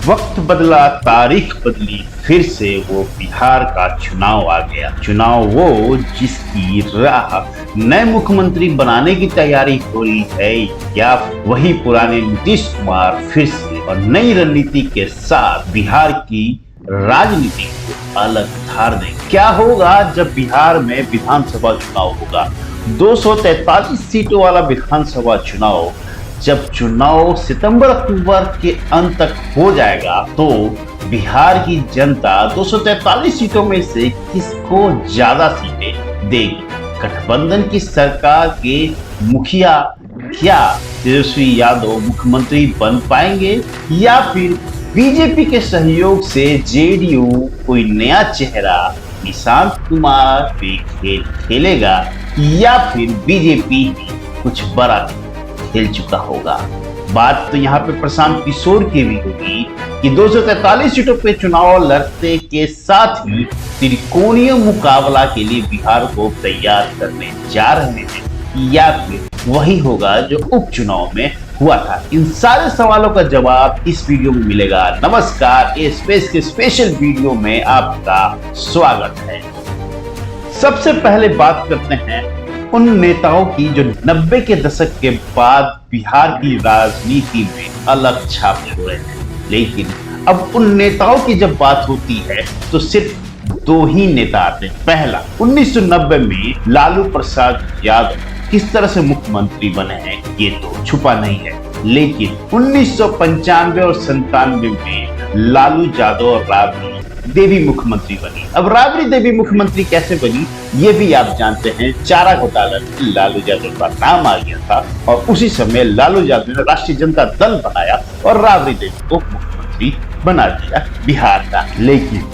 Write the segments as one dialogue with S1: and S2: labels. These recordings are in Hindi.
S1: वक्त बदला, तारीख बदली, फिर से वो बिहार का चुनाव आ गया। चुनाव वो जिसकी राह नए मुख्यमंत्री बनाने की तैयारी हो रही है, या वही पुराने नीतीश कुमार फिर से और नई रणनीति के साथ बिहार की राजनीति को अलग धार देंगे। क्या होगा जब बिहार में विधानसभा चुनाव होगा? 243 सीटों वाला विधानसभा चुनाव, जब चुनाव सितंबर अक्टूबर के अंत तक हो जाएगा तो बिहार की जनता 243 सीटों में से किसको ज्यादा सीटें देगी? गठबंधन की सरकार के मुखिया क्या तेजस्वी यादव मुख्यमंत्री बन पाएंगे, या फिर बीजेपी के सहयोग से जेडीयू कोई नया चेहरा निशांत कुमार पे खेल खेलेगा, या फिर बीजेपी कुछ बड़ा खेल चुका होगा? बात तो यहाँ पे प्रशांत किशोर की भी होगी कि 243 सीटों पे चुनाव लड़ते के साथ ही त्रिकोणीय मुकाबला के लिए बिहार को तैयार करने जा रहे हैं, या फिर वही होगा जो उपचुनाव में हुआ था? इन सारे सवालों का जवाब इस वीडियो में मिलेगा। नमस्कार, ए स्पेस के स्पेशल वीडियो में आपका स्वागत है। सबसे पहले बात करते हैं उन नेताओं की जो 90 के दशक के बाद बिहार की राजनीति में अलग छाप छोड़े हैं। लेकिन अब उन नेताओं की जब बात होती है तो सिर्फ दो ही नेता आते हैं। पहला, 1990 में लालू प्रसाद यादव किस तरह से मुख्यमंत्री बने हैं ये तो छुपा नहीं है, लेकिन 1995 और 97 में लालू यादव और राबड़ी देवी मुख्यमंत्री बनी। अब राबड़ी देवी मुख्यमंत्री कैसे बनी ये भी आप जानते हैं। चारा घोटाला में लालू यादव का नाम आ गया था और उसी समय लालू यादव ने राष्ट्रीय जनता दल बनाया और राबड़ी देवी को मुख्यमंत्री बना दिया बिहार का। लेकिन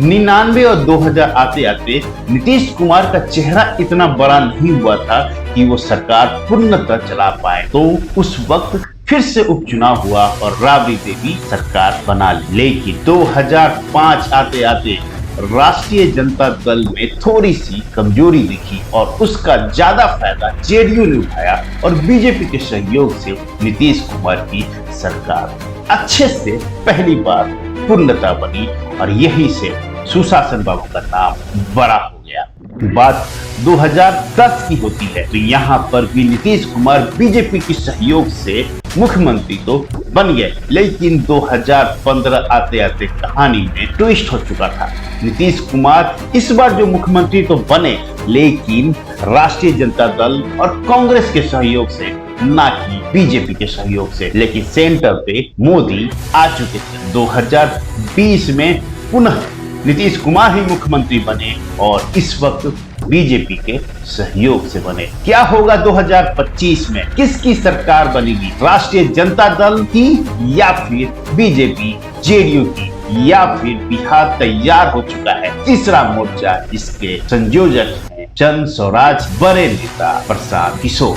S1: 99 और 2000 आते आते नीतीश कुमार का चेहरा इतना बड़ा नहीं हुआ था कि वो सरकार पूर्णतः चला पाए, तो उस वक्त फिर से उपचुनाव हुआ और राबड़ी देवी सरकार बना ली। लेकिन 2005 आते आते राष्ट्रीय जनता दल में थोड़ी सी कमजोरी दिखी और उसका ज्यादा फायदा जेडीयू ने उठाया और बीजेपी के सहयोग से नीतीश कुमार की सरकार अच्छे से पहली बार पूर्णता बनी और यही से सुशासन बाबू का नाम बड़ा हो गया। बात 2010 की होती है तो यहाँ पर भी नीतीश कुमार बीजेपी की सहयोग से मुख्यमंत्री तो बन गए, लेकिन 2015 आते आते कहानी में ट्विस्ट हो चुका था। नीतीश कुमार इस बार जो मुख्यमंत्री तो बने, लेकिन राष्ट्रीय जनता दल और कांग्रेस के सहयोग से, ना कि बीजेपी के सहयोग से। लेकिन सेंटर पे मोदी आ चुके थे। 2020 में पुनः नीतीश कुमार ही मुख्यमंत्री बने और इस वक्त बीजेपी के सहयोग से बने। क्या होगा 2025 में? किसकी सरकार बनेगी? राष्ट्रीय जनता दल की या फिर बीजेपी जेडीयू की, या फिर बिहार तैयार हो चुका है तीसरा मोर्चा जिसके संयोजक हैं जन स्वराज बड़े नेता प्रशांत किशोर।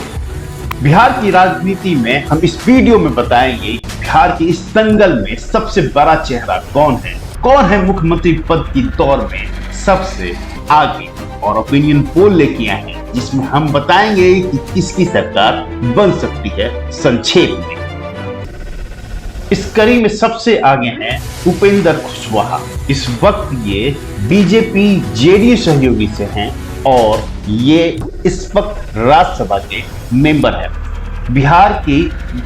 S1: बिहार की राजनीति में हम इस वीडियो में बताएंगे बिहार की इस दंगल में सबसे बड़ा चेहरा कौन है मुख्यमंत्री पद की दौड़ में सबसे आगे, और ओपिनियन पोल लेके आए हैं जिसमें हम बताएंगे कि किसकी सरकार बन सकती है। संक्षेप में इस कड़ी में सबसे आगे हैं उपेंद्र कुशवाहा। इस वक्त ये बीजेपी जेडीयू सहयोगी से हैं और ये इस वक्त राज्यसभा के मेंबर है। बिहार की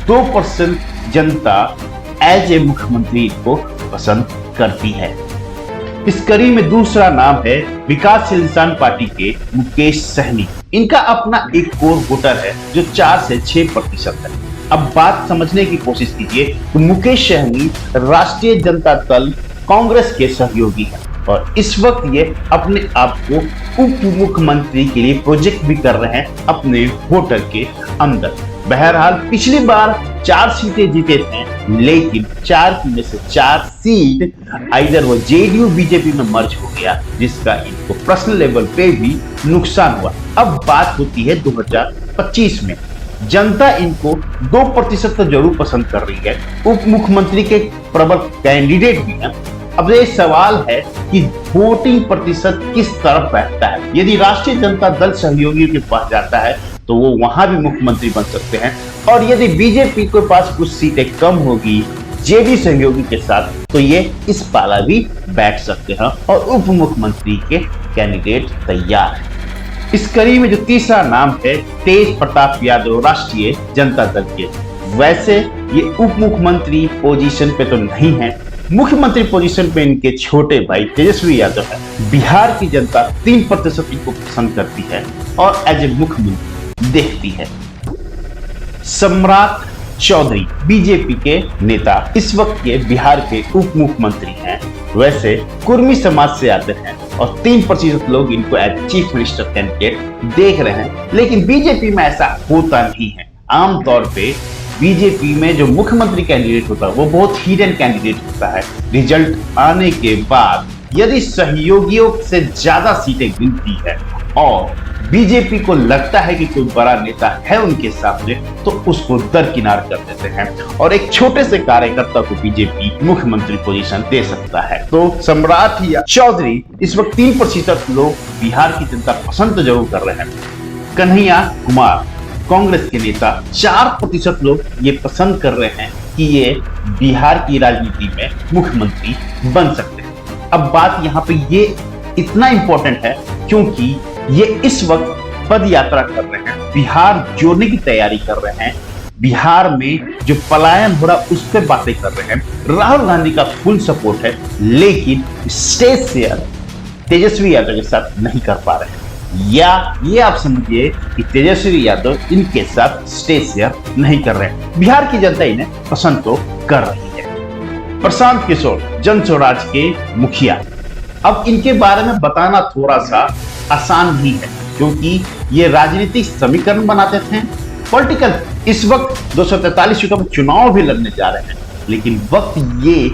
S1: 2% जनता एज ए मुख्यमंत्री को पसंद करती है। इस कड़ी में दूसरा नाम है विकासशील इंसान पार्टी के मुकेश सहनी। इनका अपना एक कोर वोटर है जो 4 से 6% है। अब बात समझने की कोशिश कीजिए तो मुकेश सहनी राष्ट्रीय जनता दल कांग्रेस के सहयोगी है और इस वक्त ये अपने आप को उप मुख्यमंत्री के लिए प्रोजेक्ट भी कर रहे हैं अपने वोटर के अंदर। बहरहाल पिछली बार 4 सीटें जीते थे, लेकिन 4 में से 4 सीट आइदर वो जेडीयू बीजेपी में मर्ज हो गया, जिसका इनको पर्सनल लेवल पे भी नुकसान हुआ। अब बात होती है 2025 में। जनता इनको 2% तो जरूर पसंद कर रही है। उप मुख्यमंत्री के प्रबल कैंडिडेट भी हैं। अब ये सवाल है कि वोटिंग प्रतिशत किस तरफ बैठता है। यदि राष्ट्रीय जनता दल सहयोगियों के पास जाता है तो वो वहां भी मुख्यमंत्री बन सकते हैं, और यदि बीजेपी के पास कुछ सीटें कम होगी जेडी सहयोगी के साथ, तो ये इस पाला भी बैठ सकते हैं और उप मुख्यमंत्री के कैंडिडेट तैयार है। इस कड़ी में जो तीसरा नाम है तेज प्रताप यादव राष्ट्रीय जनता दल के, वैसे ये उप मुख्यमंत्री पोजीशन पे तो नहीं है, मुख्यमंत्री पोजीशन पे इनके छोटे भाई तेजस्वी यादव है। बिहार की जनता 3% इनको पसंद करती है और एज ए मुख्यमंत्री देखती है। सम्राट चौधरी बीजेपी के नेता इस वक्त के बिहार के उप मुख्यमंत्री हैं। वैसे कुर्मी समाज से आते हैं और 3% लोग इनको एज चीफ मिनिस्टर कैंडिडेट देख रहे हैं, लेकिन बीजेपी में ऐसा होता नहीं है। आमतौर पे बीजेपी में जो मुख्यमंत्री कैंडिडेट होता है वो बहुत हिडन कैंडिडेट होता है। रिजल्ट आने के बाद यदि सहयोगियों से ज्यादा सीटें गिनती है और बीजेपी को लगता है कि कोई बड़ा नेता है उनके सामने, तो उसको दरकिनार कर देते हैं और एक छोटे से कार्यकर्ता को बीजेपी मुख्यमंत्री पोजीशन दे सकता है। तो सम्राट या चौधरी इस वक्त 3% लोग बिहार की जनता पसंद जरूर कर रहे हैं। कन्हैया कुमार कांग्रेस के नेता 4% लोग ये पसंद कर रहे हैं कि ये बिहार की राजनीति में मुख्यमंत्री बन सकते हैं। अब बात यहाँ पे ये इतना इंपॉर्टेंट है क्योंकि ये इस वक्त पद यात्रा कर रहे हैं, बिहार जोड़ने की तैयारी कर रहे हैं, बिहार में जो पलायन हो रहा उस पर बातें कर रहे हैं। राहुल गांधी का फुल सपोर्ट है, लेकिन स्टेज शेयर तेजस्वी यादव के साथ नहीं कर पा रहे हैं, या ये आप समझिए कि तेजस्वी यादव इनके साथ स्टेज शेयर नहीं कर रहे हैं। बिहार की जनता इन्हें पसंद तो कर रही है। प्रशांत किशोर जन स्वराज के मुखिया, अब इनके बारे में बताना थोड़ा सा आसान नहीं है क्योंकि ये राजनीतिक समीकरण बनाते थे, पॉलिटिकल। इस वक्त 243 सीटों में चुनाव भी लड़ने जा रहे हैं, लेकिन वक्त ये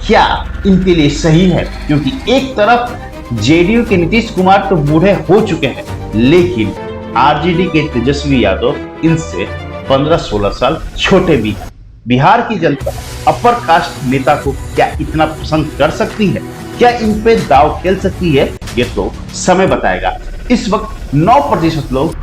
S1: क्या इनके लिए सही है? क्योंकि एक तरफ जेडीयू के नीतीश कुमार तो बूढ़े हो चुके हैं, लेकिन आरजेडी के तेजस्वी यादव इनसे 15-16 साल छोटे भी हैं। बिहार की जनता अपर कास्ट नेता को क्या इतना पसंद कर सकती है? क्या इन पे दाव खेल सकती है? ये तो समय बताएगा। इस वक्त 9% लोग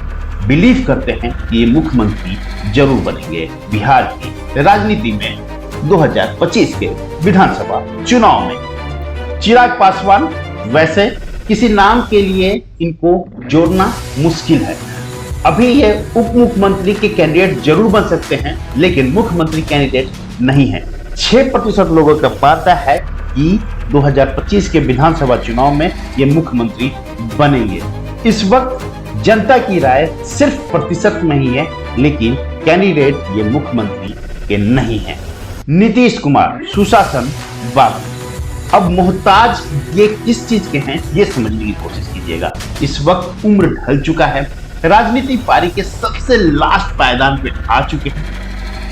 S1: बिलीव करते हैं कि ये मुख्यमंत्री जरूर बनेंगे बिहार की राजनीति में 2025 के विधानसभा चुनाव में। चिराग पासवान, वैसे किसी नाम के लिए इनको जोड़ना मुश्किल है। अभी ये उप मुख्यमंत्री के कैंडिडेट जरूर बन सकते हैं, लेकिन मुख्यमंत्री कैंडिडेट नहीं है। 6% लोगों का मानना है कि 2025 के विधानसभा चुनाव में ये मुख्यमंत्री बनेंगे। इस वक्त जनता की राय सिर्फ प्रतिशत में ही है, लेकिन कैंडिडेट ये मुख्यमंत्री के नहीं है। नीतीश कुमार सुशासन बाबू, अब मोहताज ये किस चीज के हैं ये समझने की कोशिश कीजिएगा। इस वक्त उम्र ढल चुका है, राजनीतिक पारी के सबसे लास्ट पायदान पे आ चुके हैं।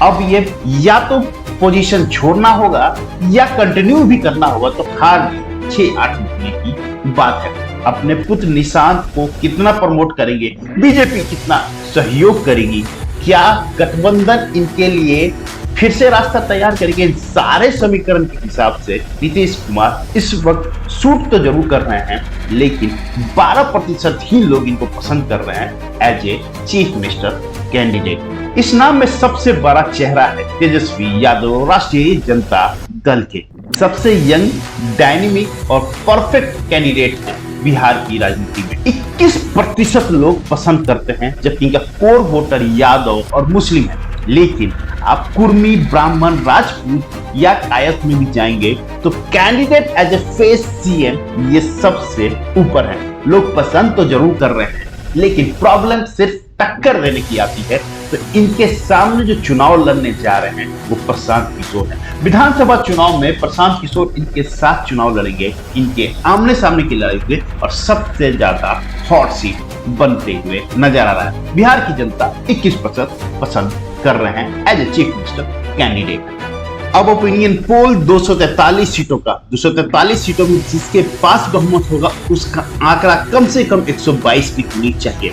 S1: अब ये या तो पोजीशन छोड़ना होगा या कंटिन्यू भी करना होगा, तो हार 6-8 महीने की बात है। अपने पुत्र निशांत को कितना प्रमोट करेंगे, बीजेपी कितना सहयोग करेगी, क्या गठबंधन इनके लिए फिर से रास्ता तैयार करेंगे? इन सारे समीकरण के हिसाब से नीतीश कुमार इस वक्त शूट तो जरूर कर रहे हैं, लेकिन 12% ही लोग इनको पसंद कर रहे हैं as a chief minister candidate. इस नाम में सबसे बड़ा चेहरा है तेजस्वी यादव राष्ट्रीय जनता दल के, सबसे यंग, डायनेमिक और परफेक्ट कैंडिडेट हैं बिहार की राजनीति में। 21% लोग पसंद करते हैं, जबकि इनका कोर वोटर यादव और मुस्लिम है। लेकिन आप कुर्मी, ब्राह्मण, राजपूत या कायस्थ में भी जाएंगे तो candidate as a face CM ये सबसे ऊपर है। लोग पसंद तो जरूर कर रहे हैं, लेकिन प्रॉब्लम सिर्फ टक्कर देने की आती है। तो इनके सामने जो चुनाव लड़ने जा रहे हैं वो प्रशांत किशोर है। विधानसभा चुनाव में प्रशांत किशोर इनके साथ चुनाव लड़ेंगे, इनके आमने सामने की लड़ाई हुए और सबसे ज्यादा हॉट सीट बनते हुए नजर आ रहा है। बिहार की जनता 21% पसंद कर रहे हैं as a chief minister candidate. अब ओपिनियन पोल 243 सीटों का, 243 सीटों में जिसके पास बहुमत होगा उसका आंकड़ा कम से कम 122 की होनी चाहिए।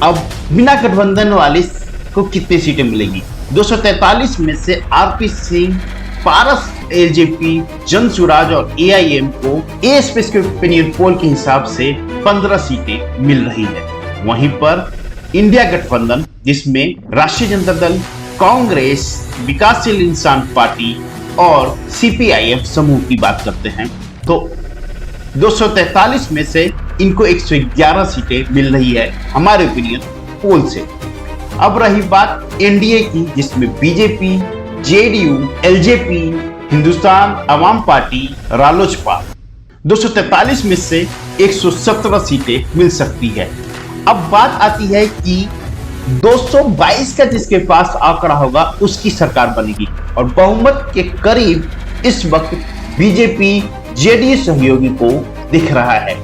S1: अब बिना गठबंधन वाले को कितनी सीटें मिलेगी? 243 में से आरपी सिंह, पारस, एलजेपी, जन स्वराज और एआईएम को ए स्पेसिफिक ओपिनियन पोल के हिसाब से 15 सीटें मिल रही है। वहीं पर इंडिया गठबंधन, जिसमें राष्ट्रीय जनता दल, कांग्रेस, विकासशील इंसान पार्टी और सीपीआईएम समूह की बात करते हैं तो 243 में से इनको 111 सीटें मिल रही है हमारे ओपिनियन पोल से। अब रही बात एनडीए की, जिसमें बीजेपी, जेडीयू, एलजेपी, हिंदुस्तान अवाम पार्टी, रालोसपा 243 में से 117 सीटें मिल सकती है। अब बात आती है कि 222 का जिसके पास आंकड़ा होगा उसकी सरकार बनेगी और बहुमत के करीब इस वक्त बीजेपी जेडीयू सहयोगी को दिख रहा है।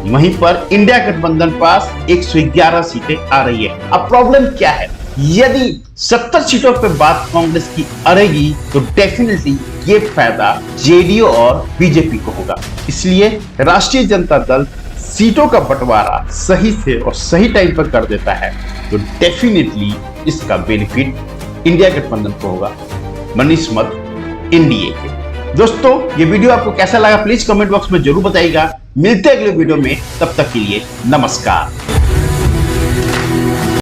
S1: वहीं पर इंडिया गठबंधन पास 111 सीटें आ रही है। अब प्रॉब्लम क्या है, यदि 70 सीटों पर बात कांग्रेस की अड़ेगी तो डेफिनेटली ये फायदा जेडीयू और बीजेपी को होगा। इसलिए राष्ट्रीय जनता दल सीटों का बंटवारा सही से और सही टाइम पर कर देता है तो डेफिनेटली इसका बेनिफिट इंडिया गठबंधन को होगा, बनिस्बत एनडीए के। दोस्तों, ये वीडियो आपको कैसा लगा प्लीज कमेंट बॉक्स में जरूर बताइएगा। मिलते हैं अगले वीडियो में, तब तक के लिए नमस्कार।